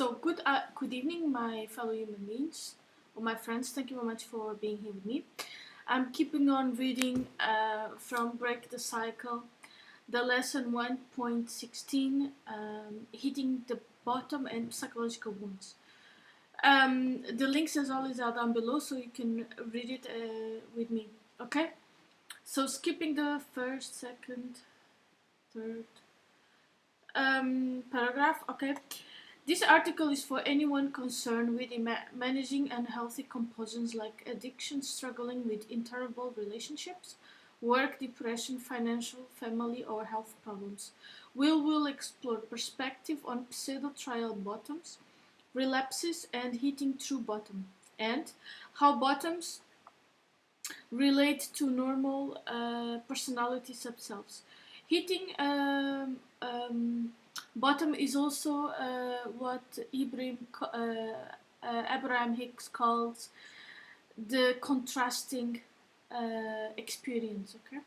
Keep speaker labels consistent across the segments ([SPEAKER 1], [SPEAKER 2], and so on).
[SPEAKER 1] Good evening, my fellow human beings, or my friends. Thank you very much for being here with me. I'm keeping on reading from Break the Cycle, the lesson 1.16, hitting the bottom and psychological wounds. The links, as always, are down below, so you can read it with me. Okay? So skipping the first, second, third paragraph. Okay. This article is for anyone concerned with managing unhealthy compulsions like addiction, struggling with interruptible relationships, work, depression, financial, family, or health problems. We will explore perspective on pseudo-trial bottoms, relapses, and hitting true bottom, and how bottoms relate to normal personality subselves. Hitting bottom is also what Abraham Hicks calls the contrasting experience. Okay.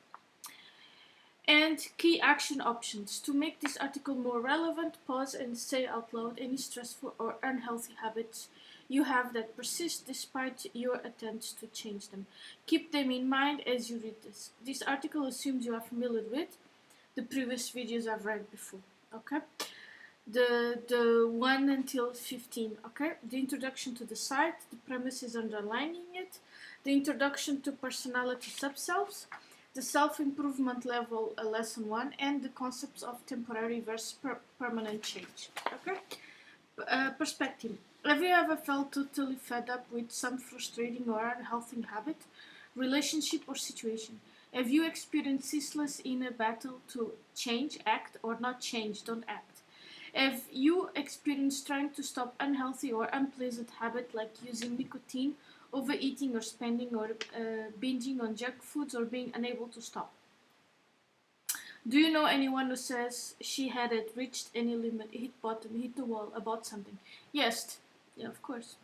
[SPEAKER 1] And key action options. To make this article more relevant, pause and say out loud any stressful or unhealthy habits you have that persist despite your attempts to change them. Keep them in mind as you read this. This article assumes you are familiar with the previous videos I've read before. Okay, the 1 until 15. Okay, the introduction to the site, the premises underlining it, the introduction to personality subselves, the self-improvement level lesson 1, and the concepts of temporary versus permanent change. Okay, perspective. Have you ever felt totally fed up with some frustrating or unhealthy habit, relationship, or situation? Have you experienced ceaseless inner battle to change, act, or not change, don't act? Have you experienced trying to stop unhealthy or unpleasant habit like using nicotine, overeating or spending, or binging on junk foods, or being unable to stop? Do you know anyone who says she hadn't reached any limit, hit bottom, hit the wall about something? Yes, yeah, of course.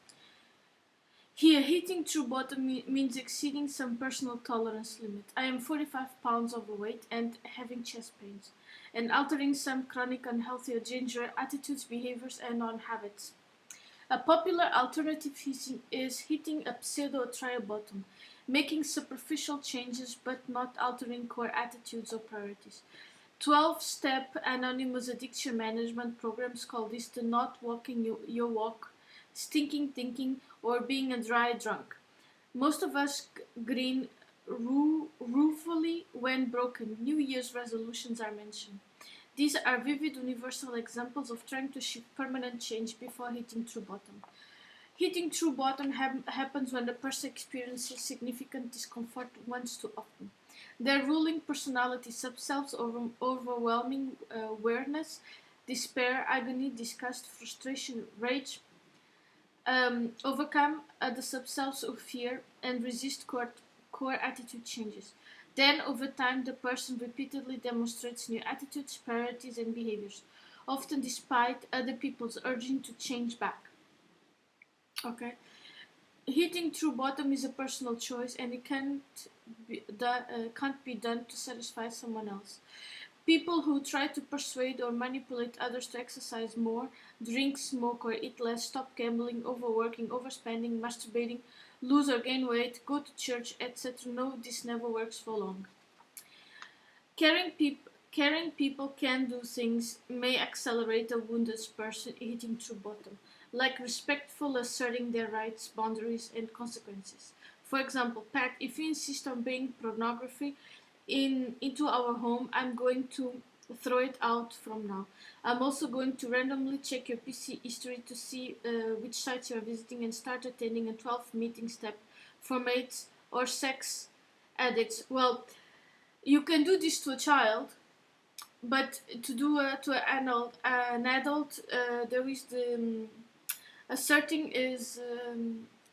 [SPEAKER 1] Here, hitting true bottom means exceeding some personal tolerance limit. I am 45 pounds overweight and having chest pains, and altering some chronic unhealthy or dangerous attitudes, behaviors, and non-habits. A popular alternative is hitting a pseudo-trial bottom, making superficial changes but not altering core attitudes or priorities. 12-step anonymous addiction management programs call this the not walking your walk, stinking thinking, or being a dry drunk. Most of us grin ruefully when broken New Year's resolutions are mentioned. These are vivid universal examples of trying to shift permanent change before hitting true bottom. Hitting true bottom happens when the person experiences significant discomfort once too often. Their ruling personality subselves overwhelming awareness, despair, agony, disgust, frustration, rage, overcome the subselves of fear and resist core attitude changes. Then, over time, the person repeatedly demonstrates new attitudes, priorities, and behaviors, often despite other people's urging to change back. Okay, hitting true bottom is a personal choice, and it can't be done to satisfy someone else. People who try to persuade or manipulate others to exercise more, drink, smoke, or eat less, stop gambling, overworking, overspending, masturbating, lose or gain weight, go to church, etc. No, this never works for long. Caring people can do things may accelerate a wounded person hitting true bottom, like respectful asserting their rights, boundaries, and consequences. For example, Pat, if you insist on bringing pornography into our home, I'm going to throw it out from now. I'm also going to randomly check your PC history to see which sites you're visiting and start attending a 12 meeting step for mates or sex addicts. Well, you can do this to a child, but to do to an adult, there is the asserting is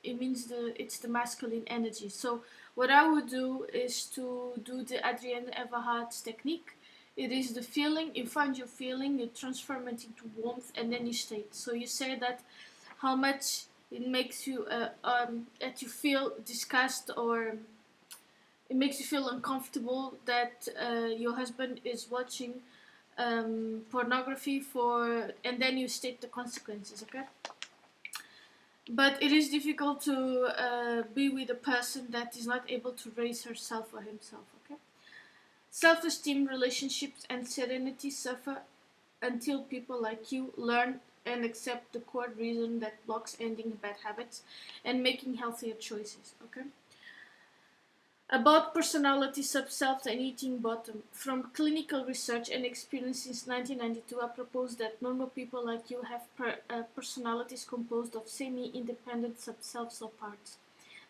[SPEAKER 1] it means it's the masculine energy. So what I would do is to do the Adrienne Everhart's technique. It is the feeling, you find your feeling, you transform it into warmth, and then you state. So you say that how much it makes you that you feel disgust, or it makes you feel uncomfortable that your husband is watching pornography and then you state the consequences, okay? But it is difficult to be with a person that is not able to raise herself or himself, okay? Self-esteem, relationships, and serenity suffer until people like you learn and accept the core reason that blocks ending bad habits and making healthier choices, okay? About personality, subself, and eating bottom. From clinical research and experience since 1992, I propose that normal people like you have personalities composed of semi-independent subselves or parts.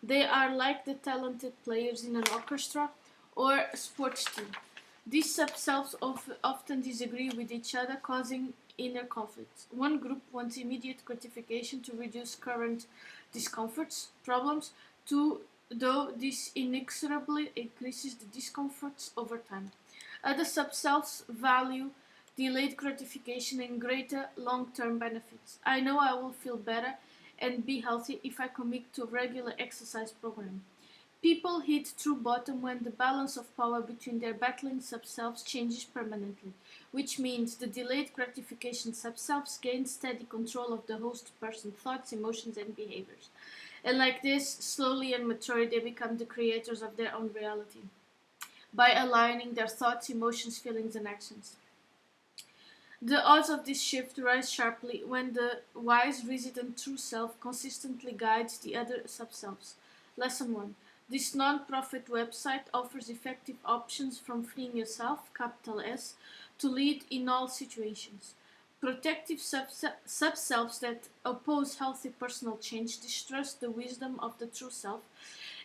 [SPEAKER 1] They are like the talented players in an orchestra or a sports team. These subselves often disagree with each other, causing inner conflicts. One group wants immediate gratification to reduce current discomforts, problems, though this inexorably increases the discomforts over time. Other subselves value delayed gratification and greater long-term benefits. I know I will feel better and be healthy if I commit to a regular exercise program. People hit true bottom when the balance of power between their battling subselves changes permanently, which means the delayed gratification subselves gain steady control of the host person's thoughts, emotions, and behaviors. And like this, slowly and maturely, they become the creators of their own reality by aligning their thoughts, emotions, feelings, and actions. The odds of this shift rise sharply when the wise, resident true self consistently guides the other subselves. Lesson 1. This non-profit website offers effective options from freeing yourself, capital S, to lead in all situations. Protective subselves that oppose healthy personal change distrust the wisdom of the true self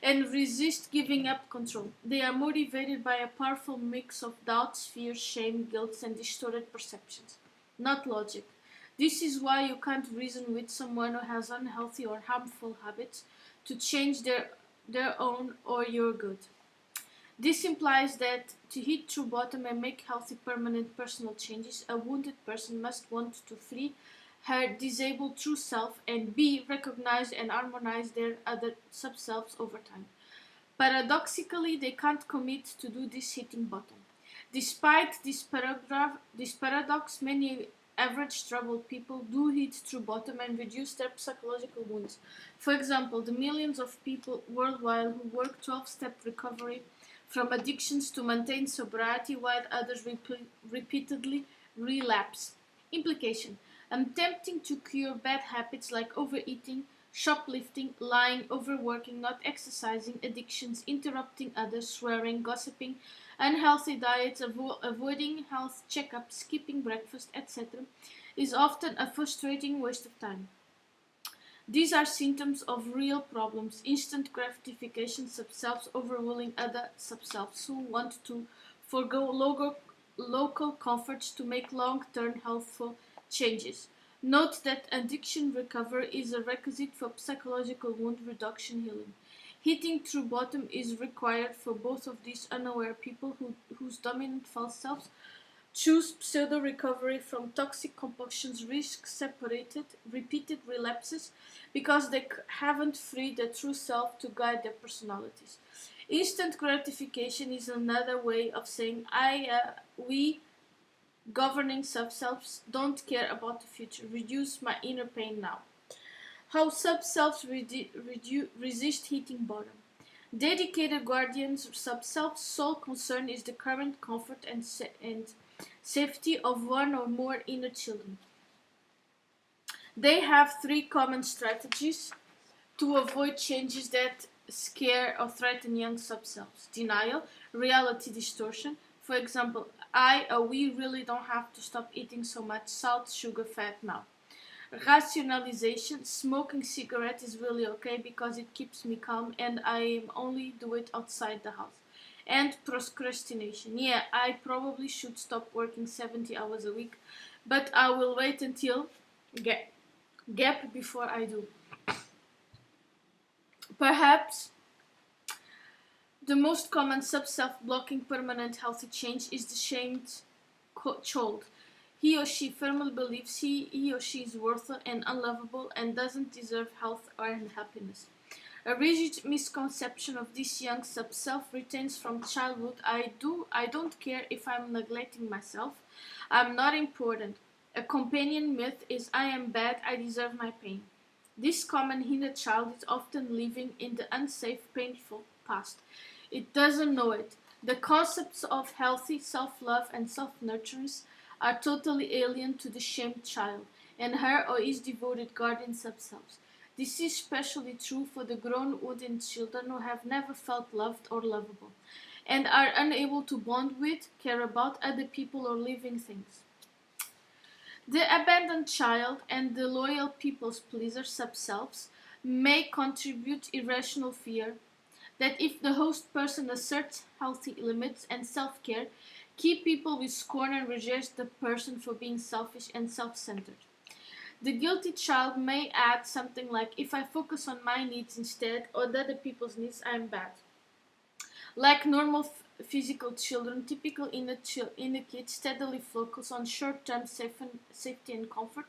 [SPEAKER 1] and resist giving up control. They are motivated by a powerful mix of doubts, fears, shame, guilt, and distorted perceptions, not logic. This is why you can't reason with someone who has unhealthy or harmful habits to change their own or your good. This implies that to hit true bottom and make healthy permanent personal changes, a wounded person must want to free her disabled true self and b. recognize and harmonize their other subselves over time. Paradoxically, they can't commit to do this hitting bottom. Despite this paradox, many average troubled people do hit true bottom and reduce their psychological wounds. For example, the millions of people worldwide who work 12-step recovery from addictions to maintain sobriety while others repeatedly relapse. Implication: attempting to cure bad habits like overeating, shoplifting, lying, overworking, not exercising, addictions, interrupting others, swearing, gossiping, unhealthy diets, avoiding health checkups, skipping breakfast, etc., is often a frustrating waste of time. These are symptoms of real problems: instant gratification subselves overruling other subselves who want to forego local comforts to make long-term healthful changes. Note that addiction recovery is a requisite for psychological wound reduction healing. Hitting true bottom is required for both of these unaware people whose dominant false selves choose pseudo-recovery from toxic compulsions, risk separated, repeated relapses because they haven't freed their true self to guide their personalities. Instant gratification is another way of saying we governing subselves don't care about the future. Reduce my inner pain now. How subselves resist hitting bottom. Dedicated guardians of subself's sole concern is the current comfort and safety of one or more inner children. They have three common strategies to avoid changes that scare or threaten young subselves: denial, reality distortion. For example, we really don't have to stop eating so much salt, sugar, fat now. Rationalization: smoking cigarette is really okay because it keeps me calm and I only do it outside the house. And procrastination: yeah, I probably should stop working 70 hours a week, but I will wait until gap before I do. Perhaps the most common subself blocking permanent healthy change is the shamed child. He or she firmly believes he or she is worthless and unlovable and doesn't deserve health or happiness. A rigid misconception of this young sub-self retains from childhood: I don't care if I'm neglecting myself. I'm not important. A companion myth is I am bad, I deserve my pain. This common inner child is often living in the unsafe, painful past. It doesn't know it. The concepts of healthy self-love and self-nurturance are totally alien to the shamed child and her or his devoted guardian sub-selves. This is especially true for the grown wooden children who have never felt loved or lovable, and are unable to bond with, care about other people or living things. The abandoned child and the loyal people's pleaser sub-selves may contribute irrational fear that if the host person asserts healthy limits and self-care, keep people with scorn and reject the person for being selfish and self-centered. The guilty child may add something like, if I focus on my needs instead or other people's needs, I'm bad. Like normal physical children, typical inner kids steadily focus on short-term safety and comfort.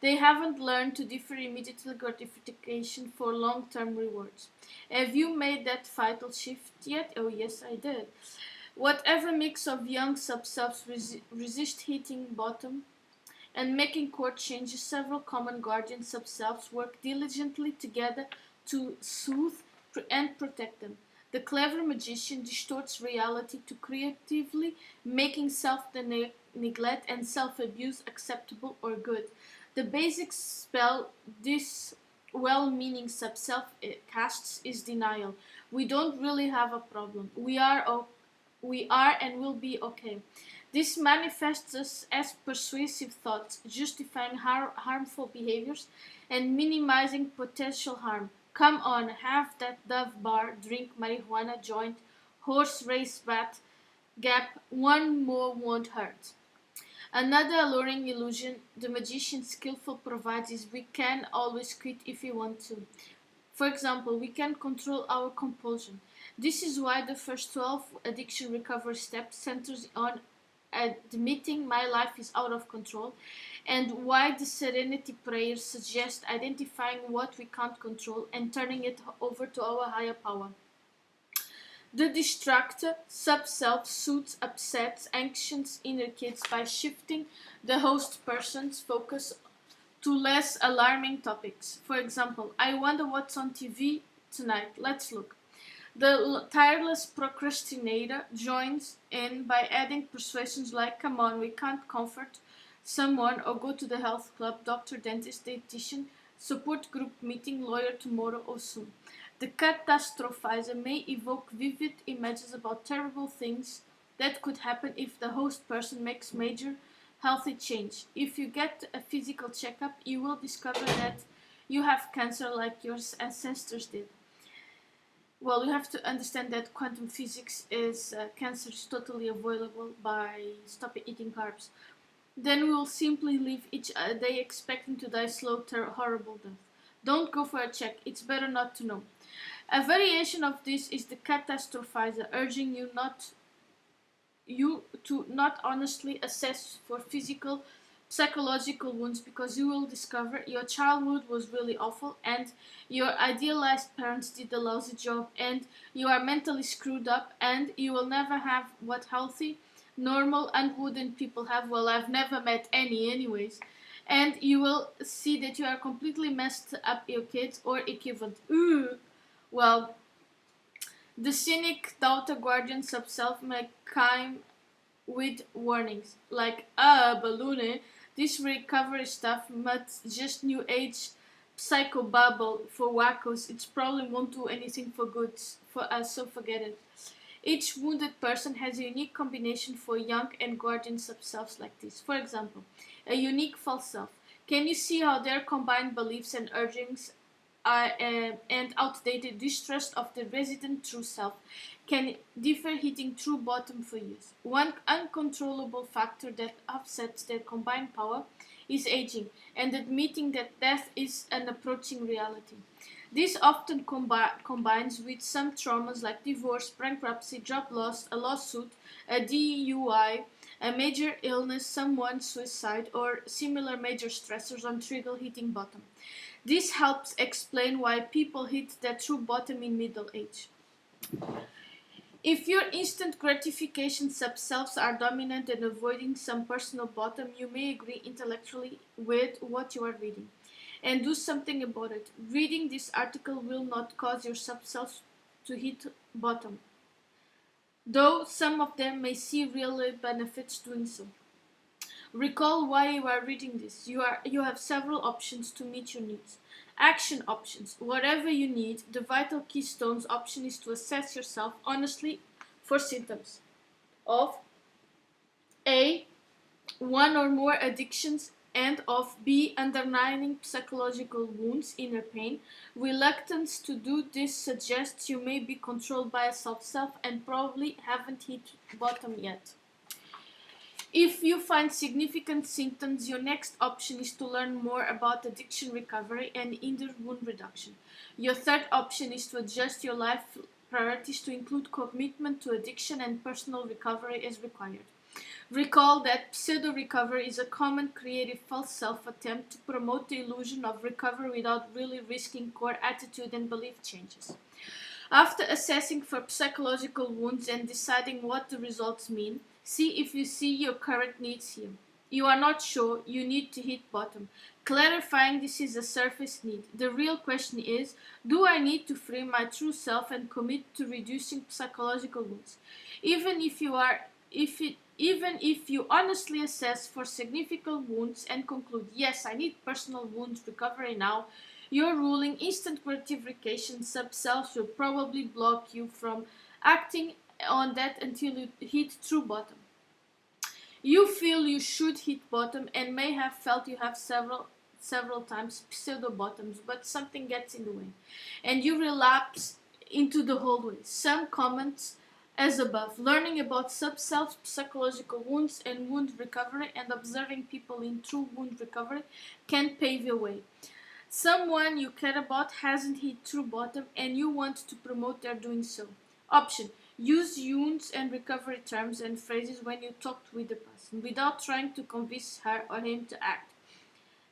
[SPEAKER 1] They haven't learned to differ immediate gratification for long-term rewards. Have you made that vital shift yet? Oh yes, I did. Whatever mix of young sub-selves resist hitting bottom and making court changes, several common guardian sub-selves work diligently together to soothe and protect them. The clever magician distorts reality to creatively making self-neglect and self-abuse acceptable or good. The basic spell this well-meaning sub-self casts is denial. We don't really have a problem. We are and will be okay. This manifests as persuasive thoughts, justifying harmful behaviors and minimizing potential harm. Come on, have that Dove bar, drink marijuana joint, horse race bat, gap, one more won't hurt. Another alluring illusion the magician skillful provides is we can always quit if we want to. For example, we can control our compulsion. This is why the first 12 addiction recovery steps centers on admitting my life is out of control, and why the serenity prayers suggest identifying what we can't control and turning it over to our higher power. The distracted sub-self soothes upset, anxious inner kids by shifting the host person's focus to less alarming topics. For example, I wonder what's on TV tonight. Let's look. The tireless procrastinator joins in by adding persuasions like, come on, we can't comfort someone or go to the health club, doctor, dentist, dietitian, support group meeting, lawyer tomorrow or soon. The catastrophizer may evoke vivid images about terrible things that could happen if the host person makes major healthy change. If you get a physical checkup, you will discover that you have cancer like your ancestors did. Well, you have to understand that quantum physics is cancer is totally avoidable by stopping eating carbs. Then we will simply live each day expecting to die slow, horrible death. Don't go for a check. It's better not to know. A variation of this is the catastrophizer, urging you to not honestly assess for physical, psychological wounds, because you will discover your childhood was really awful and your idealized parents did a lousy job and you are mentally screwed up and you will never have what healthy, normal, unwooden people have. Well, I've never met any anyways. And you will see that you are completely messed up your kids or equivalent. Ooh. Well, the cynic doubter guardian sub-self may come with warnings like, balloon, this recovery stuff but just new age psychobabble for wackos. It probably won't do anything for good for us, so forget it. Each wounded person has a unique combination for young and guardian sub-selves like this. For example, a unique false self. Can you see how their combined beliefs and urgings and outdated distrust of the resident true self can differ, hitting true bottom for years? One uncontrollable factor that upsets their combined power is aging and admitting that death is an approaching reality. This often combines with some traumas like divorce, bankruptcy, job loss, a lawsuit, a DUI, a major illness, someone's suicide, or similar major stressors on trigger hitting bottom. This helps explain why people hit their true bottom in middle age. If your instant gratification sub-selves are dominant and avoiding some personal bottom, you may agree intellectually with what you are reading and do something about it. Reading this article will not cause your sub-selves to hit bottom, though some of them may see real benefits doing so. Recall why you are reading this. You have several options to meet your needs. Action options. Whatever you need, the vital keystones option is to assess yourself honestly for symptoms of A. One or more addictions, and of B. Underlying psychological wounds, inner pain. Reluctance to do this suggests you may be controlled by a self and probably haven't hit bottom yet. If you find significant symptoms, your next option is to learn more about addiction recovery and inner wound reduction. Your third option is to adjust your life priorities to include commitment to addiction and personal recovery as required. Recall that pseudo-recovery is a common creative false self attempt to promote the illusion of recovery without really risking core attitude and belief changes. After assessing for psychological wounds and deciding what the results mean, see if you see your current needs here. You are not sure, you need to hit bottom. Clarifying this is a surface need. The real question is, do I need to free my true self and commit to reducing psychological wounds? Even if you honestly assess for significant wounds and conclude, yes, I need personal wound recovery now, your ruling instant gratification sub-self will probably block you from acting on that until you hit true bottom. You feel you should hit bottom and may have felt you have several times pseudo bottoms, but something gets in the way and you relapse into the old way. Some comments as above. Learning about sub-self, psychological wounds and wound recovery and observing people in true wound recovery can pave your way. Someone you care about hasn't hit true bottom and you want to promote their doing so. Option. Use wounds and recovery terms and phrases when you talk with the person without trying to convince her or him to act.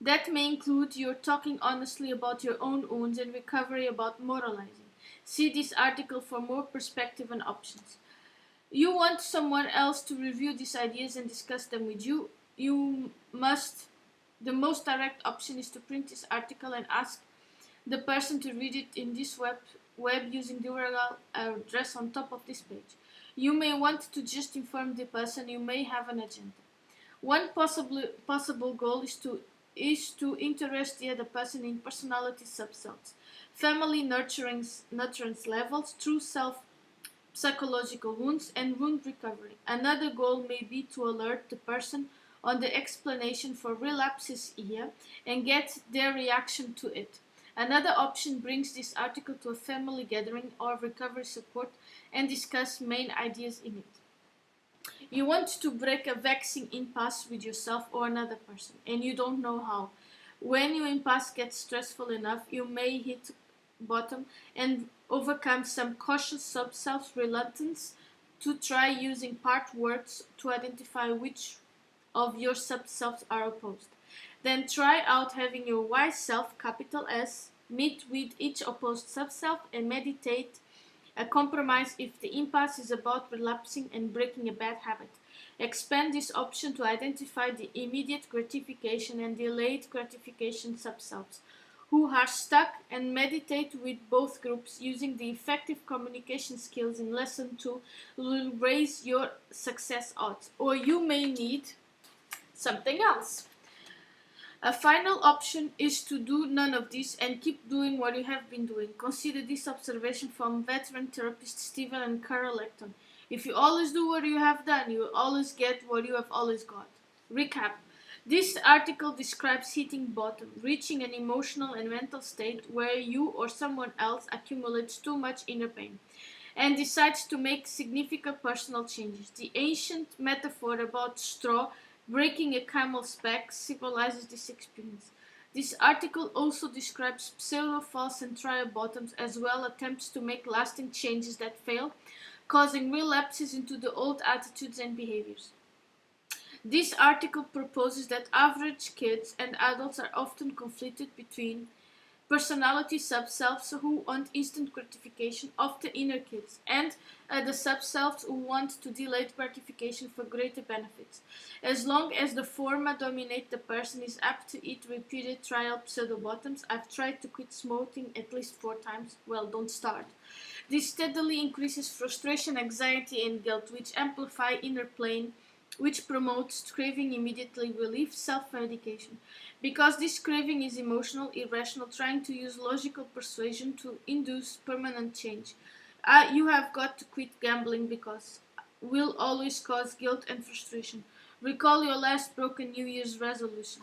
[SPEAKER 1] That may include your talking honestly about your own wounds and recovery about moralizing. See this article for more perspective and options. You want someone else to review these ideas and discuss them with you. The most direct option is to print this article and ask the person to read it in this web using the URL address on top of this page. You may want to just inform the person you may have an agenda. One possible goal is to interest the other person in personality subsets, family nurturance levels, true self, psychological wounds, and wound recovery. Another goal may be to alert the person on the explanation for relapses here and get their reaction to it. Another option brings this article to a family gathering or recovery support and discuss main ideas in it. You want to break a vexing impasse with yourself or another person, and you don't know how. When your impasse gets stressful enough, you may hit bottom and overcome some cautious sub-self reluctance to try using part words to identify which of your sub-selves are opposed. Then try out having your wise self, capital S, meet with each opposed sub-self and meditate a compromise if the impasse is about relapsing and breaking a bad habit. Expand this option to identify the immediate gratification and delayed gratification sub-selves who are stuck and meditate with both groups using the effective communication skills in lesson 2 will raise your success odds. Or you may need something else. A final option is to do none of this and keep doing what you have been doing. Consider this observation from veteran therapist Stephen and Carol Lecton. If you always do what you have done, you will always get what you have always got. Recap. This article describes hitting bottom, reaching an emotional and mental state where you or someone else accumulates too much inner pain and decides to make significant personal changes. The ancient metaphor about straw breaking a camel's back symbolizes this experience. This article also describes pseudo, false, and trial bottoms as well attempts to make lasting changes that fail, causing relapses into the old attitudes and behaviors. This article proposes that average kids and adults are often conflicted between personality sub-selves who want instant gratification of the inner kids and the sub-selves who want to delay gratification for greater benefits. As long as the former dominate, the person is apt to eat repeated trial pseudo-bottoms. I've tried to quit smoking at least 4 times. Well, don't start. This steadily increases frustration, anxiety, and guilt, which amplify inner pain, which promotes craving immediately relief, self-medication. Because this craving is emotional, irrational, trying to use logical persuasion to induce permanent change. You have got to quit gambling because will always cause guilt and frustration. Recall your last broken New Year's resolution.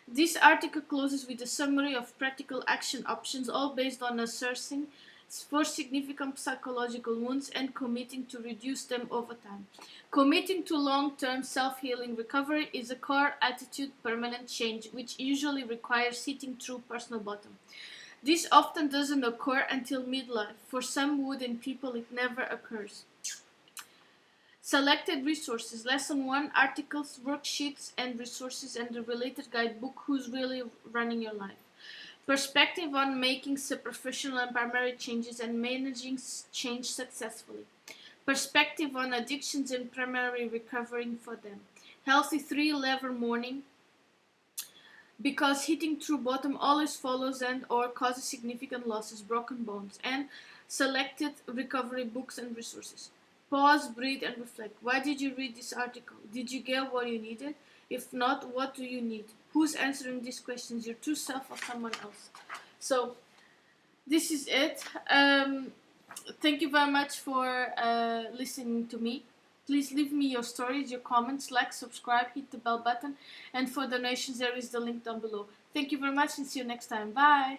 [SPEAKER 1] This article closes with a summary of practical action options, all based on assessing for significant psychological wounds and committing to reduce them over time. Committing to long-term self-healing recovery is a core attitude permanent change, which usually requires sitting through personal bottom. This often doesn't occur until midlife. For some wooden people, it never occurs. Selected resources. Lesson 1. Articles, worksheets, and resources and the related guidebook, Who's Really Running Your Life. Perspective on making superficial and primary changes and managing change successfully. Perspective on addictions and primary recovering for them. Healthy 3-lever morning, because hitting through bottom always follows and or causes significant losses, broken bones, and selected recovery books and resources. Pause, breathe, and reflect. Why did you read this article? Did you get what you needed? If not, what do you need? Who's answering these questions? Your true self or someone else? So, this is it. Thank you very much for listening to me. Please leave me your stories, your comments, like, subscribe, hit the bell button, and for donations there is the link down below. Thank you very much and see you next time. Bye!